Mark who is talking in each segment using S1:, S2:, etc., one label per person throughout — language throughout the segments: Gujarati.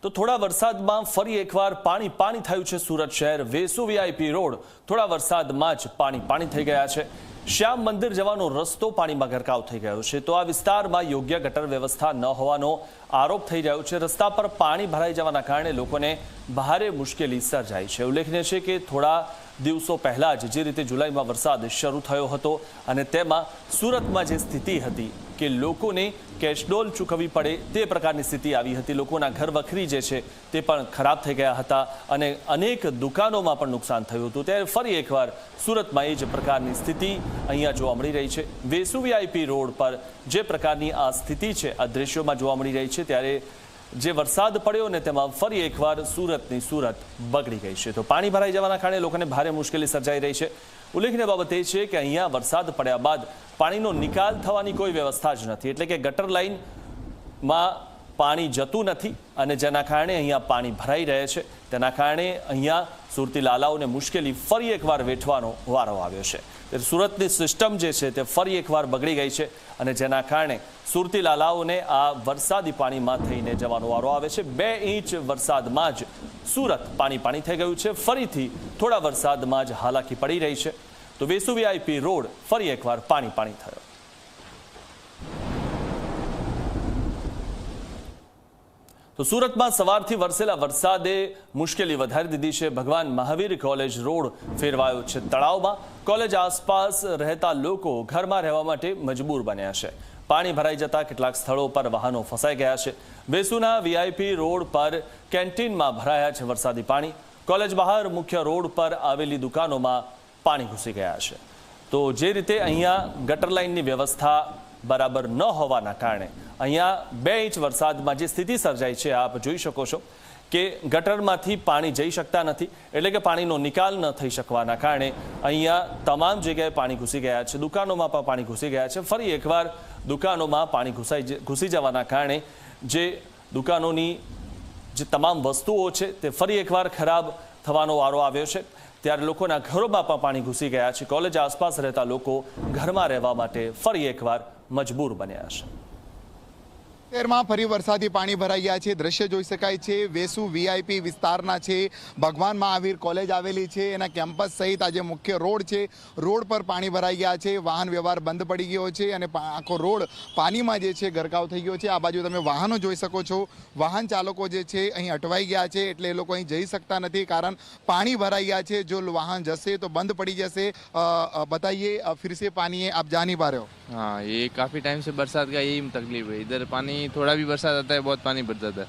S1: તો થોડા વરસાદમાં ફરી એકવાર પાણી પાણી થયું છે સુરત શહેર વેસુ વીઆઈપી રોડ થોડા વરસાદમાં જ પાણી થઈ ગયા છે। શ્યામ મંદિર જવાનો રસ્તો પાણીમાં ગરકાવ થઈ ગયો છે તો આ વિસ્તારમાં યોગ્ય ગટર વ્યવસ્થા ન હોવાનો આરોપ થઈ રહ્યો છે। રસ્તા પર પાણી ભરાઈ જવાના કારણે લોકોને ભારે મુશ્કેલી સર્જાઈ છે। ઉલ્લેખનીય છે કે થોડા દિવસો પહેલા જ જે રીતે જુલાઈમાં વરસાદ શરૂ થયો હતો અને તેમાં સુરતમાં જે સ્થિતિ હતી કે લોકોને કેશડોલ ચૂકવવી પડે તે પ્રકારની સ્થિતિ આવી હતી। લોકોના ઘર વખરી જે છે તે પણ ખરાબ થઈ ગયા હતા અને અનેક દુકાનોમાં પણ નુકસાન થયું હતું। ત્યારે ફરી એકવાર સુરતમાં એ જ પ્રકારની સ્થિતિ અહીંયા જોવા મળી રહી છે। વેસુ વીઆઈપી રોડ પર જે પ્રકારની આ સ્થિતિ છે આ દ્રશ્યોમાં જોવા મળી રહી છે। ત્યારે જે વરસાદ પડ્યો ને તેમાં ફરી એકવાર સુરતની સુરત બગડી ગઈ છે તો પાણી ભરાઈ જવાના કારણે લોકોને ભારે મુશ્કેલી સર્જાઈ રહી છે। ઉલ્લેખનીય બાબત એ છે કે અહીંયા વરસાદ પડ્યા બાદ પાણીનો નિકાલ થવાની કોઈ વ્યવસ્થા જ નથી, એટલે કે ગટર લાઇનમાં પાણી જતું નથી અને જેના કારણે અહીંયા પાણી ભરાઈ રહે છે। તેના કારણે અહીંયા સુરતી લાલાઓને મુશ્કેલી ફરી એકવાર વેઠવાનો વારો આવ્યો છે। સુરતની સિસ્ટમ જે છે તે ફરી એકવાર બગડી ગઈ છે અને જેના કારણે સુરતી લાલાઓને આ વરસાદી પાણીમાં થઈને જવાનો વારો આવે છે। 2 ઇંચ વરસાદમાં જ સુરત પાણી થઈ ગયું છે। ફરીથી થોડા વરસાદમાં જ હાલાકી પડી રહી છે તો વેસુ વીઆઈપી રોડ ફરી એકવાર પાણી થયો। તો સુરતમાં સવારથી વરસેલા વરસાદે મુશ્કેલી વધારી દીધી છે। ભગવાન મહાવીર કોલેજ રોડ ફેરવાયો છે તળાવમાં। કોલેજ આસપાસ રહેતા લોકો ઘરમાં રહેવા માટે મજબૂર બન્યા છે। પાણી ભરાઈ જતા કેટલાક સ્થળો પર વાહનો ફસાઈ ગયા છે। વેસુના વીઆઈપી રોડ પર કેન્ટીનમાં ભરાયા છે વરસાદી પાણી। કોલેજ બહાર મુખ્ય રોડ પર આવેલી દુકાનોમાં પાણી ઘૂસી ગયા છે। તો જે રીતે અહીંયા ગટર લાઇનની વ્યવસ્થા બરાબર ન હોવાના કારણે અહીંયા 2 ઇંચ વરસાદમાં જે સ્થિતિ સર્જાઈ છે આપ જોઈ શકો છો કે ગટરમાંથી પાણી જઈ શકતા નથી, એટલે કે પાણીનો નિકાલ ન થઈ શકવાના કારણે અહીંયા તમામ જગ્યાએ પાણી ઘૂસી ગયા છે। દુકાનોમાં પણ પાણી ઘૂસી ગયા છે। ફરી એકવાર દુકાનોમાં પાણી ઘૂસી જવાના કારણે જે દુકાનોની જે તમામ વસ્તુઓ છે તે ફરી એકવાર ખરાબ થવાનો વારો આવ્યો છે। ત્યારે લોકોના ઘરોમાં પણ પાણી ઘૂસી ગયા છે। કોલેજ આસપાસ રહેતા લોકો ઘરમાં રહેવા માટે ફરી એકવાર મજબૂર બન્યા છે।
S2: શહેરમાં ફરી વરસાદી પાણી ભરાઈ ગયા છે। દ્રશ્ય જોઈ શકાય છે વેસુ વીઆઈપી વિસ્તારના છે। ભગવાન મહાવીર કોલેજ આવેલી છે એના કેમ્પસ સહિત આજે મુખ્ય રોડ છે, રોડ પર પાણી ભરાઈ ગયા છે। વાહન વ્યવહાર બંધ પડી ગયો છે અને આખો રોડ પાણીમાં જે છે ગરકાવ થઈ ગયો છે। આ બાજુ તમે વાહનો જોઈ શકો છો, વાહન ચાલકો જે છે અહીં અટવાઈ ગયા છે એટલે એ લોકો અહીં જઈ શકતા નથી, કારણ પાણી ભરાઈ ગયા છે। જો વાહન જશે તો બંધ पड़ी जैसे बताइए फिर से पानी है, आप जा नहीं पा रहे हो?
S3: हाँ, ये काफ़ी टाइम से बरसात का यही तकलीफ है। इधर पानी थोड़ा भी बरसात आता है बहुत पानी भर जाता है।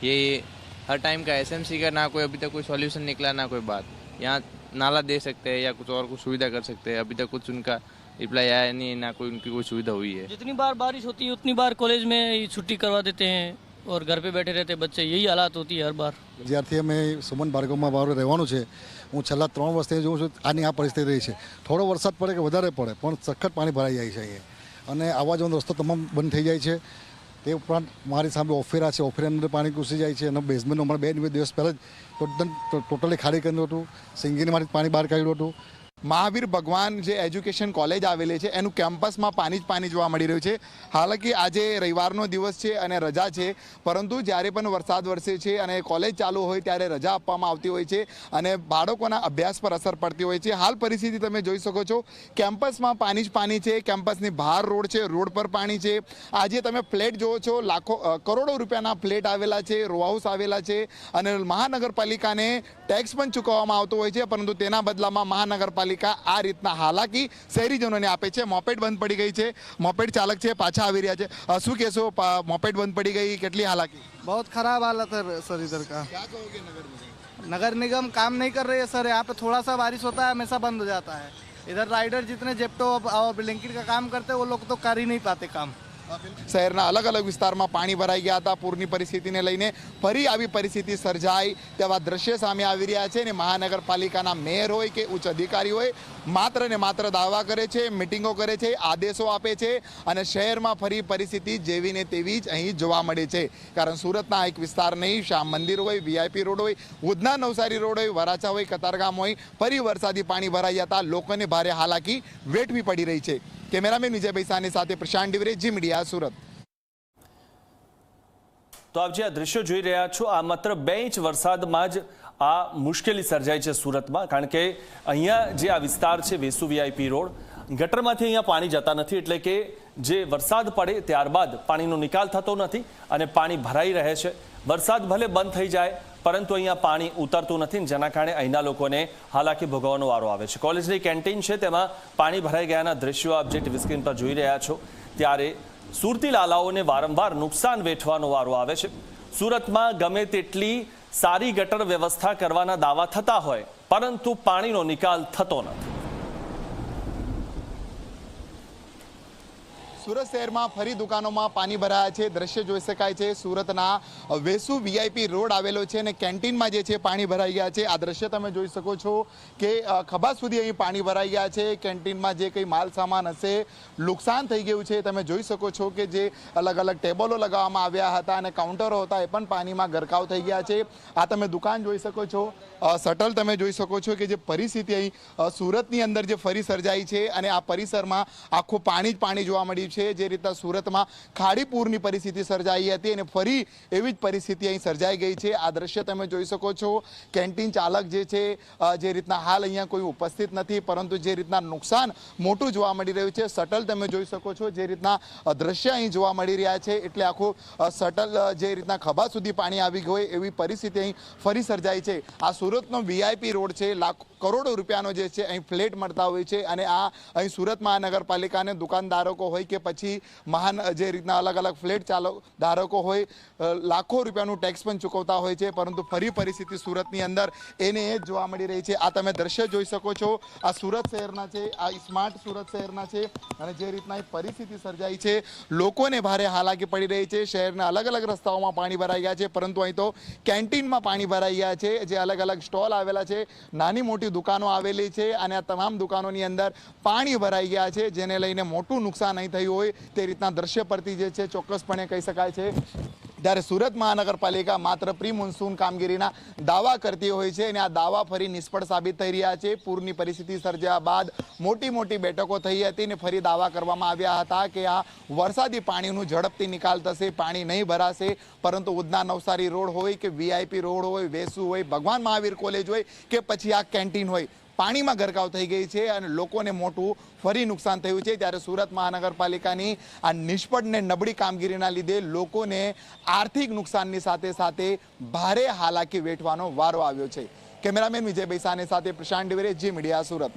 S3: ये हर टाइम का एसएमसी का ना कोई अभी तक कोई सॉल्यूशन निकला ना कोई बात। यहाँ नाला दे सकते हैं या कुछ और कुछ सुविधा कर सकते हैं, अभी तक कुछ उनका रिप्लाई आया नहीं, ना कोई उनकी कोई सुविधा हुई है।
S4: जितनी बार बारिश होती है उतनी बार कॉलेज में छुट्टी करवा देते हैं और घर पे बैठे रहते बच्चे, यही हालात होती है हर बार।
S5: જ્યારથી અમે સુમન ભાર્ગવમાં મારું રહેવાનું છે, હું છેલ્લા 3 વર્ષથી જોઉં છું આની આ પરિસ્થિતિ રહી છે। થોડો વરસાદ પડે કે વધારે પડે પણ સખત પાણી ભરાઈ જાય છે અહીંયા અને આવવા જવાનો રસ્તો તમામ બંધ થઈ જાય છે। તે ઉપરાંત મારી સામે ઓફેરા છે, ઓફેરાની અંદર પાણી ઘૂસી જાય છે અને બેઝમેન્ટનું હમણાં 2 દિવસ પહેલાં જ ટોટલી ખાલી કર્યું હતું। સિંગીનીમાંથી પાણી બહાર કાઢ્યું હતું।
S2: મહાવીર ભગવાન જે એજ્યુકેશન કોલેજ આવેલી છે એનું કેમ્પસમાં પાણી જ પાણી જોવા મળી રહ્યું છે। હાલાકી આજે રવિવારનો દિવસ છે અને રજા છે, પરંતુ જ્યારે પણ વરસાદ વરસે છે અને કોલેજ ચાલુ હોય ત્યારે રજા આપવામાં આવતી હોય છે અને બાળકોના અભ્યાસ પર અસર પડતી હોય છે। હાલ પરિસ્થિતિ તમે જોઈ શકો છો, કેમ્પસમાં પાણી જ પાણી છે। કેમ્પસની બહાર રોડ છે, રોડ પર પાણી છે। આજે તમે ફ્લેટ જોવો છો, લાખો કરોડો રૂપિયાના ફ્લેટ આવેલા છે, રો હાઉસ આવેલા છે અને મહાનગરપાલિકાને ટેક્સ પણ ચૂકવવામાં આવતો હોય છે, પરંતુ તેના બદલામાં મહાનગરપાલિકા આ રીતના હાલાકી શહેરીજનોને આપે છે। મોપેડ બંધ પડી ગઈ છે, મોપેડ ચાલક છે પાછા આવી રહ્યા છે। શું કહેશો, મોપેડ બંધ पड़ी गई, કેટલી हालाकी?
S6: बहुत खराब हालत है सर इधर का।
S2: क्या कहोगे नगर निगम?
S6: नगर निगम काम नहीं कर रही है सर। यहाँ पे थोड़ा सा बारिश होता है हमेशा बंद हो जाता है। इधर राइडर जितने जेप्टो और ब्लिंकिट का काम करते हैं वो लोग तो कर ही नहीं पाते काम।
S2: શહેરના અલગ અલગ વિસ્તારમાં પાણી ભરાઈ ગયા હતા। પૂરની પરિસ્થિતિને લઈને ફરી આવી પરિસ્થિતિ સર્જાય તેવા દ્રશ્ય સામે આવી રહ્યા છે અને મહાનગરપાલિકાના મેયર હોય કે ઉચ્ચ અધિકારી હોય માત્ર ને માત્ર દાવા કરે છે, મિટિંગો કરે છે, આદેશો આપે છે અને શહેરમાં ફરી પરિસ્થિતિ જેવી ને તેવી જ અહીં જોવા મળે છે। કારણ સુરતના એક વિસ્તાર નહીં, શ્યામ મંદિર હોય, વીઆઈપી રોડ હોય, ઉધના નવસારી રોડ હોય, વરાછા હોય, કતારગામ હોય, ફરી વરસાદી પાણી ભરાઈ જતા લોકોને ભારે હાલાકી વેઠવી પડી રહી છે। કેમેરામેન વિજય ભૈસાની સાથે પ્રશાંત ડિવરે, જી મીડિયા, સુરત।
S1: તો આપ જે આ દ્રશ્યો જોઈ રહ્યા છો, આ માત્ર 2 ઇંચ વરસાદમાં જ આ મુશ્કેલી સર્જાઈ છે સુરતમાં, કારણ કે અહીંયા જે આ વિસ્તાર છે વેસુ વીઆઈપી રોડ, ગટરમાંથી અહીંયા પાણી જતા નથી, એટલે કે જે વરસાદ પડે ત્યારબાદ પાણીનો નિકાલ થતો નથી અને પાણી ભરાઈ રહે છે. વરસાદ ભલે બંધ થઈ જાય પરંતુ અહીંયા પાણી ઉતરતું નથી, જેના કારણે અહીંના લોકોને હાલાકી ભોગવવાનો વારો આવે છે. કોલેજની કેન્ટીન છે તેમાં પાણી ભરાઈ ગયાના દ્રશ્યો આપ જે ટીવી સ્ક્રીન પર જોઈ રહ્યા છો, ત્યારે સુરતી લાલાઓને વારંવાર નુકસાન વેઠવાનો વારો આવે છે. સુરતમાં ગમે તેટલી સારી ગટર વ્યવસ્થા કરવાના દાવા થતા હોય પરંતુ પાણીનો નિકાલ થતો નથી.
S2: સુરત શહેરમાં ફરી દુકાનોમાં પાણી ભરાયા છે. દ્રશ્ય જોઈ શકાય છે, સુરતના વેસુ વીઆઈપી રોડ આવેલો છે અને કેન્ટીનમાં જે છે પાણી ભરાઈ ગયા છે. આ દ્રશ્ય તમે જોઈ શકો છો કે ખભા સુધી અહીં પાણી ભરાઈ ગયા છે. કેન્ટીનમાં જે કંઈ માલ સામાન હશે નુકસાન થઈ ગયું છે. તમે જોઈ શકો છો કે જે અલગ અલગ ટેબલો લગાવવામાં આવ્યા હતા અને કાઉન્ટરો હતા એ પણ પાણીમાં ગરકાવ થઈ ગયા છે. આ તમે દુકાન જોઈ શકો છો, શટલ તમે જોઈ શકો છો કે જે પરિસ્થિતિ અહીં સુરતની અંદર જે ફરી સર્જાઈ છે અને આ પરિસરમાં આખું પાણી જ પાણી જોવા મળ્યું છે. જે રીતના સુરતમાં ખાડીપુરની પરિસ્થિતિ સર્જાઈ હતી અને ફરી એવી જ પરિસ્થિતિ અહીં સર્જાઈ ગઈ છે. આ દ્રશ્ય તમે જોઈ શકો છો. કેન્ટીન ચાલક જે છે, જે રીતના હાલ અહીંયા કોઈ ઉપસ્થિત નથી, પરંતુ જે રીતના નુકસાન મોટું જોવા મળી રહ્યું છે. શટલ તમે જોઈ શકો છો, જે રીતના દ્રશ્ય અહીં જોવા મળી રહ્યા છે, એટલે આખું શટલ જે રીતના ખભા સુધી પાણી આવી ગયું હોય એવી પરિસ્થિતિ અહીં ફરી સર્જાઈ છે. આ સુરતનો વીઆઈપી રોડ છે, લાખો કરોડો રૂપિયાનો જે છે અહીં ફ્લેટ મળતા હોય છે અને આ અહીં સુરત મહાનગરપાલિકાને દુકાનદારકો હોય કે પછી જે રીતના અલગ અલગ ફ્લેટ ધારકો હોય લાખો રૂપિયાનું ટેક્સ પણ ચૂકવતા હોય છે, પરંતુ ફરી પરિસ્થિતિ સુરતની અંદર એને એ જ જોવા મળી રહી છે. આ તમે દ્રશ્ય જોઈ શકો છો, આ સુરત શહેરના છે, આ સ્માર્ટ સુરત શહેરના છે અને જે રીતના પરિસ્થિતિ સર્જાઈ છે, લોકોને ભારે હાલાકી પડી રહી છે. શહેરના અલગ અલગ રસ્તાઓમાં પાણી ભરાઈ ગયા છે, પરંતુ અહીં તો કેન્ટીનમાં પાણી ભરાઈ ગયા છે. જે અલગ અલગ સ્ટોલ આવેલા છે, નાની મોટી દુકાનો આવેલી છે અને આ તમામ દુકાનોની અંદર પાણી ભરાઈ ગયા છે, જેને લઈને મોટું નુકસાન અહીં થયું હોય તે રીતના દ્રશ્ય પરથી જે છે ચોક્કસપણે કહી શકાય છે. ત્યારે સુરત મહાનગરપાલિકા માત્ર પ્રી મોન્સૂન કામગીરીના દાવા કરતી હોય છે અને આ દાવા ફરી નિષ્ફળ સાબિત થઈ રહ્યા છે. પૂરની પરિસ્થિતિ સર્જ્યા બાદ મોટી મોટી બેઠકો થઈ હતી અને ફરી દાવા કરવામાં આવ્યા હતા કે આ વરસાદી પાણીનું ઝડપથી નિકાલ થશે, પાણી નહીં ભરાશે, પરંતુ ઉધના નવસારી રોડ હોય કે વીઆઈપી રોડ હોય, વેસુ હોય, ભગવાન મહાવીર કોલેજ હોય કે પછી આ કેન્ટીન હોય, પાણીમાં ગરકાવ થઈ ગઈ છે અને લોકોને મોટું ફરી નુકસાન થયું છે. ત્યારે સુરત મહાનગરપાલિકાની આ નિષ્ફળ ને નબળી કામગીરીના લીધે લોકોને આર્થિક નુકસાનની સાથે સાથે ભારે હાલાકી વેઠવાનો વારો આવ્યો છે. કેમેરામેન વિજય બૈસાને સાથે પ્રશાંત દિવેરે, જી મીડિયા, સુરત.